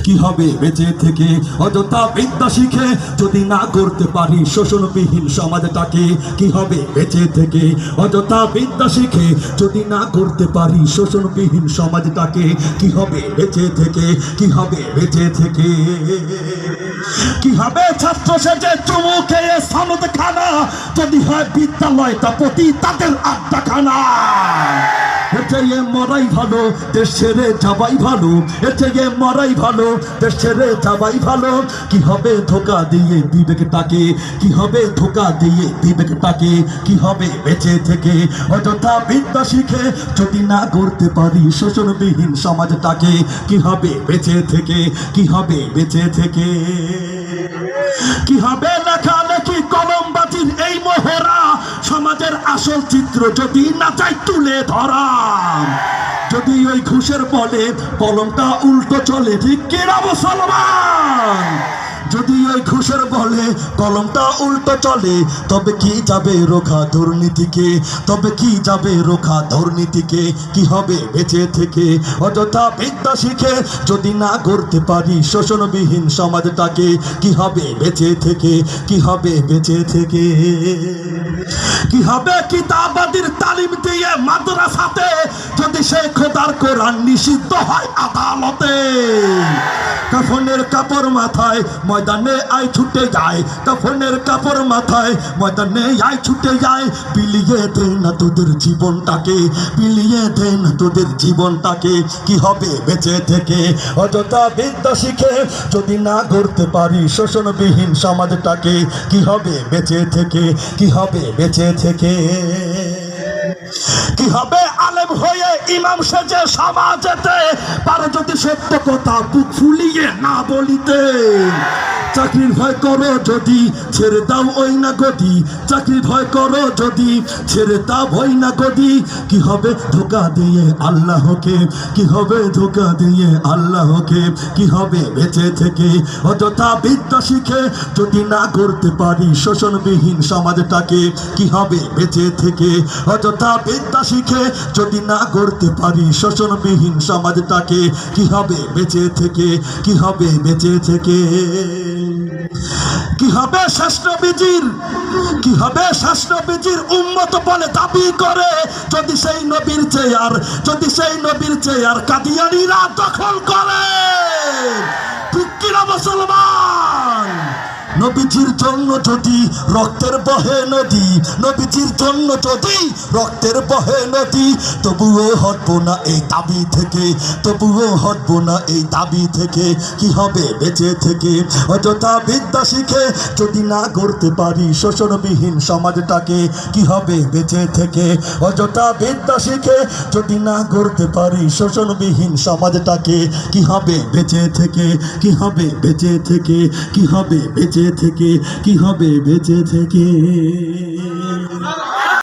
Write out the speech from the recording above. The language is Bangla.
কি হবে বেঁচে থেকে অযথা বিদ্যা শিখে যদি না করতে পারি শোষণবিহীন সমাজটাকে? কি হবে বেঁচে থেকে অযথা বিদ্যা শিখে যদি না করতে পারি শোষণবিহীন সমাজটাকে? কি হবে বেঁচে থেকে? কি হবে বেঁচে থেকে? কি হবে ছাত্র সেজে চুমু খেয়ে সনদ খানা যদি হয় বিদ্যালয়টা প্রতি তাদের আড্ডাখানা? মরাই ভালো, দেশ ছেড়ে যাবাই ভালো। মরাই ভালো, দেশ ছেড়ে যাবাই ভালো। কি হবে ধোকা দিয়ে বিবেকটাকে? কি হবে ধোকা দিয়ে বিবেকটাকে? কি হবে বেঁচে থেকে অযথা বিদ্যা শিখে যদি না করতে পারি শোষণবিহীন সমাজটাকে? কি হবে বেঁচে থেকে? কি হবে বেঁচে থেকে? কি হবে লেখালেখি কলমবাজির এই মোহরা সমাজের আসল চিত্র যদি না চাই তুলে ধরা? যদি ওই ঘুষের বলে কলমটা উল্টো চলে, ঠিক কিনা মুসলমান? যদি ওই ঘুষের বলে কলমটা উল্টো চলে তবে কি যাবে রোখা দুর্নীতিকে? তবে কি যাবে রোখা দুর্নীতিকে? কি হবে বেঁচে থেকে অযথা বিদ্যা শিখে যদি না করতে পারি শোষণবিহীন সমাজটাকে? কি হবে বেঁচে থেকে? কি হবে বেঁচে থেকে? কি হবে কিতাবাদির তালিম দিয়ে মাদ্রাসাতে যদি সে খোদার কোরআন নিষিদ্ধ হয় আদালতে? কাফনের কাপড় মাথায় ময়দানে আয় ছুটে যায়, কাফনের কাপড় মাথায় ময়দানে আয় ছুটে যায়। বিলিয়ে দে না তোদের জীবনটাকে, বিলিয়ে দে না তোদের জীবনটাকে। কি হবে বেঁচে থেকে অযথা বিদ্যা শিখে যদি না করতে পারি শোষণবিহীন সমাজটাকে? কি হবে বেঁচে থেকে? কি হবে বেঁচে থেকে? কি হবে আলেম হয়ে ইমাম সেজে সমাজেতে পারে যদি সত্য কথা বুক ফুলিয়ে না বলিতে? চাকরির ভয় করো যদি ছেড়ে দাও ওই না গদি, চাকরির ভয় করো যদি ছেড়ে দাও ওই না গদি। কি হবে ধোকা দিয়ে আল্লাহকে? কি হবে ধোকা দিয়ে আল্লাহকে? কি হবে বেঁচে থেকে অযথা বিদ্যা শিখে যদি না করতে পারি শোষণবিহীন সমাজটাকে? কি হবে বেঁচে থেকে অযথা বিদ্যা শিখে যদি না করতে পারি শোষণবিহীন সমাজটাকে? কি হবে বেঁচে থেকে? কি হবে বেঁচে থেকে? কি হবে শাস্ত্রবীজির? কি হবে শাস্ত্রবীজির উম্মত বলে দাবি করে যদি সেই নবীর চেয়ার, যদি সেই নবীর চেয়ার কাদিয়ানীরা দখল করে? ঠিক কিনা মুসলমান? নবীজির জন্য যদি রক্তের বহে নদী, নবীজির জন্য যদি রক্তের বহে নদী, তবুও হটবো না এই দাবি থেকে, তবুও হটবো না এই দাবি থেকে। কি হবে বেঁচে থেকে অযথা বিদ্যা শিখে যদি না করতে পারি শোষণবিহীন সমাজটাকে? কি হবে বেঁচে থেকে অযথা বিদ্যা শিখে যদি না করতে পারি শোষণবিহীন সমাজটাকে? কি হবে বেঁচে থেকে? কি হবে বেঁচে থেকে? কি হবে বেঁচে থেকে? কি হবে বেঁচে থেকে?